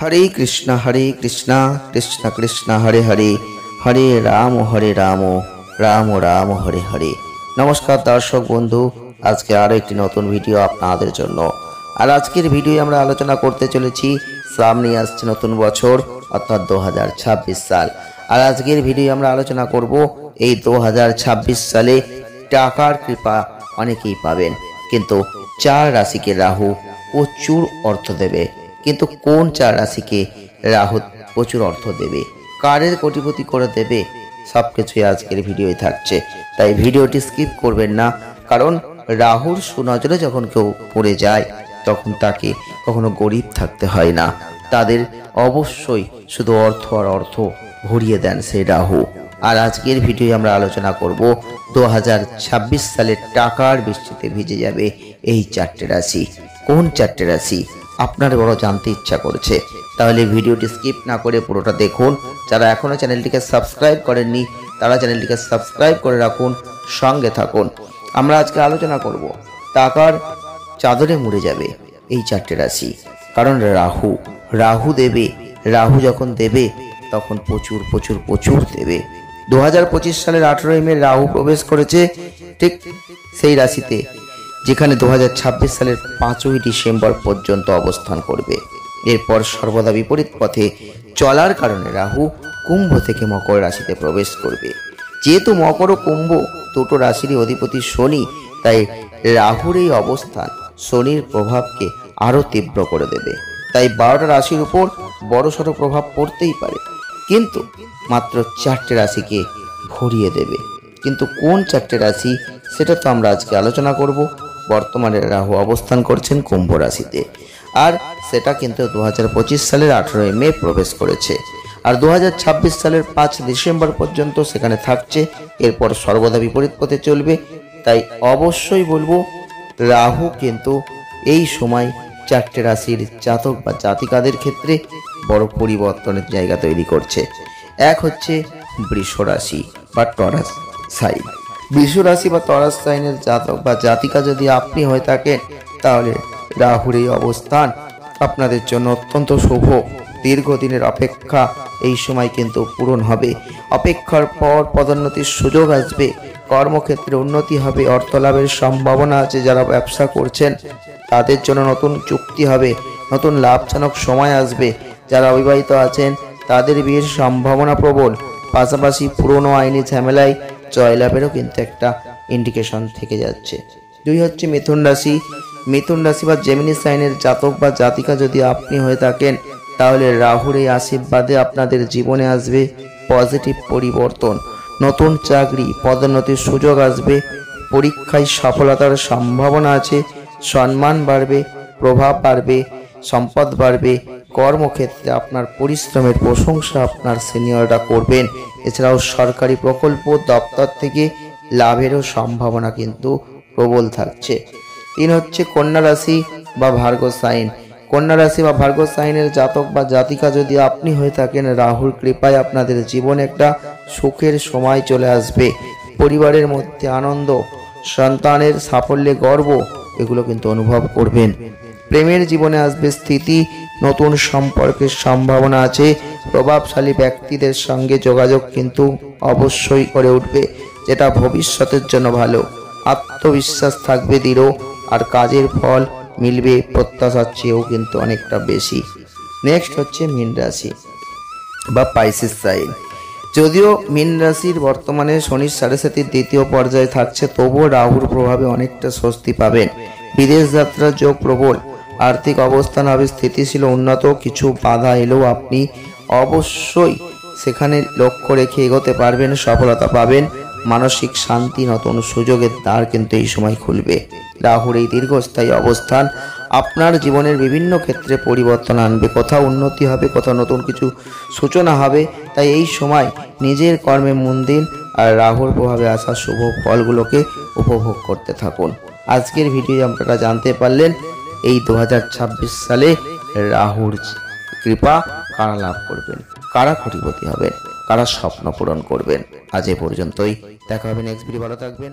हरे कृष्णा कृष्ण कृष्ण हरे हरे हरे राम राम राम हरे हरे। नमस्कार दर्शक बंधु, आज के आरो एक नतून भिडियो आपनादेर जन्य। और आजकेर भिडियो आमरा आलोचना करते चलेछि सामने आसছে नतून बछर अर्थात 2026 साल। और आजकेर भिडियो आमरा आलोचना करब এই 2026 साले टाकार कृपा अनेकेई पाबेन, किन्तु 4 राशिके राहु प्रचुर अर्थ देवे। किन्तु कोन 4 राशि के राहु प्रचुर अर्थ देवे, कारेर कोटिपति करे देवे, सबकिछुई आजकेर भिडियोय थाकছে। ताई भिडियोटी स्किप करबेन ना, कारण राहुर सुनजरे जखन केउ पड़े जाय तखन ताके कखनो गरीब थाकते हय ना, तादेर अवश्यई शुधु अर्थ और अर्थ भरिए देन सेई राहु। और आजकेर भिडियोय आमरा आलोचना करब 2026 साले टाकार बृष्टिते भिजे जाबे এই 4টে রাশি। কোন 4টে রাশি আপনার বড় জানতে ইচ্ছা করছে, তাহলে ভিডিওটি স্কিপ না করে পুরোটা দেখুন। যারা এখনো চ্যানেলটিকে সাবস্ক্রাইব করেননি তারা চ্যানেলটিকে সাবস্ক্রাইব করে রাখুন, সঙ্গে থাকুন। আমরা আজকে আলোচনা করব টাকার চাদরে মুড়ে যাবে এই 4টে রাশি। কারণ রাহু দেবে, রাহু যখন দেবে তখন প্রচুর প্রচুর প্রচুর দেবে। 2025 সালের 18 মে রাহু প্রবেশ করেছে ঠিক সেই রাশিতে যেখানে 2026 সালের 5ই ডিসেম্বর পর্যন্ত অবস্থান করবে। এরপর সর্বদা বিপরীত পথে চলার কারণে রাহু কুম্ভ থেকে মকর রাশিতে প্রবেশ করবে। যেহেতু মকর ও কুম্ভ দুটো রাশিরই অধিপতি শনি, তাই রাহুর এই অবস্থান শনির প্রভাবকে আরো তীব্র করে দেবে। তাই 12টা রাশির উপর বড়সড় প্রভাব পড়তেই পারে, কিন্তু মাত্র 4টে রাশিকে ভরিয়ে দেবে। কিন্তু কোন 4টে রাশি সেটা তো আমরা আজকে আলোচনা করব। বর্তমানে রাহু অবস্থান করছেন কুম্ভ রাশিতে, আর সেটা কিন্তু 2025 সালের 18 মে প্রবেশ করেছে, আর 2026 সালের 5 ডিসেম্বর পর্যন্ত সেখানে থাকছে। এরপর সর্বদা বিপরীত পথে চলবে। তাই অবশ্যই বলবো রাহু কিন্তু এই সময় 4টে রাশির জাতক বা জাতিকাদের ক্ষেত্রে বড় পরিবর্তনের জায়গা তৈরি করছে। এক হচ্ছে বৃষ রাশি বা টরাস সাইন। বৃষ রাশি বা টরাস সাইনের জাতক বা জাতিকা যদি আপনি হয়ে থাকেন, তাহলে রাহুর এই অবস্থান আপনাদের জন্য অত্যন্ত শুভ। দীর্ঘদিনের অপেক্ষা এই সময় কিন্তু পূরণ হবে। অপেক্ষার পর পদোন্নতির সুযোগ আসবে, কর্মক্ষেত্রে উন্নতি হবে, অর্থ লাভের সম্ভাবনা আছে। যারা ব্যবসা করছেন তাদের জন্য নতুন চুক্তি হবে, নতুন লাভজনক সময় আসবে। যারা অবিবাহিত আছেন তাদের বিয়ের সম্ভাবনা প্রবল। পাশাপাশি পুরনো আইনি ঝামেলায় জয়লাভেরও কিন্তু একটা ইন্ডিকেশন থেকে যাচ্ছে। 2 হচ্ছে মিথুন রাশি। মিথুন রাশি বা জেমিনি সাইনের জাতক বা জাতিকা যদি আপনি হয়ে থাকেন, তাহলে রাহুর এই আশীর্বাদে আপনাদের জীবনে আসবে পজিটিভ পরিবর্তন। নতুন চাকরি, পদোন্নতির সুযোগ আসবে, পরীক্ষায় সফলতার সম্ভাবনা আছে, সম্মান বাড়বে, প্রভাব বাড়বে, সম্পদ বাড়বে। কর্মক্ষেত্রে আপনার পরিশ্রমের প্রশংসা আপনার সিনিয়ররা করবেন। এছাড়াও সরকারি প্রকল্প দপ্তর থেকে লাভেরও সম্ভাবনা কিন্তু প্রবল থাকছে। 3 হচ্ছে কন্যা রাশি বা ভার্গ সাইন। কন্যা রাশি বা ভার্গ সাইনের জাতক বা জাতিকা যদি আপনি হয়ে থাকেন, রাহুর কৃপায় আপনাদের জীবনে একটা সুখের সময় চলে আসবে। পরিবারের মধ্যে আনন্দ, সন্তানের সাফল্যে গর্ব, এগুলো কিন্তু অনুভব করবেন। প্রেমের জীবনে আসবে স্থিতি, নতুন সম্পর্কের সম্ভাবনা আছে। প্রভাবশালী ব্যক্তিদের সঙ্গে যোগাযোগ কিন্তু অবশ্যই করে উঠবে, যেটা ভবিষ্যতের জন্য ভালো। আত্মবিশ্বাস থাকবে দৃঢ়, আর কাজের ফল মিলবে প্রত্যাশার চেয়েও কিন্তু অনেকটা বেশি। নেক্সট হচ্ছে মীন রাশি বা পাইসিস সাইন। যদিও মীন রাশির বর্তমানে শনির 7.5 দ্বিতীয় পর্যায়ে থাকছে, তবুও রাহুর প্রভাবে অনেকটা স্বস্তি পাবেন। বিদেশ যাত্রার যোগ প্রবল, আর্থিক অবস্থান হবে স্থিতিশীল উন্নত। কিছু বাধা এলেও আপনি অবশ্যই সেখানে লক্ষ্য রেখে এগোতে পারবেন, সফলতা পাবেন। মানসিক শান্তি, নতুন সুযোগের দ্বার কিন্তু এই সময় খুলবে। রাহুর এই দীর্ঘস্থায়ী অবস্থান আপনার জীবনের বিভিন্ন ক্ষেত্রে পরিবর্তন আনবে। কোথাও উন্নতি হবে, কোথাও নতুন কিছু সূচনা হবে। তাই এই সময় নিজের কর্মে মন দিন, আর রাহুর প্রভাবে আসা শুভ ফলগুলোকে উপভোগ করতে থাকুন। আজকের ভিডিও আপনারা জানতে পারলেন এই 2026 সালে রাহুর কৃপা কারা লাভ করবেন, কারা কোটিপতি হবেন, কারা স্বপ্ন পূরণ করবেন। আজ এ পর্যন্তই, দেখা হবে নেক্সট ভিডিও। ভালো থাকবেন।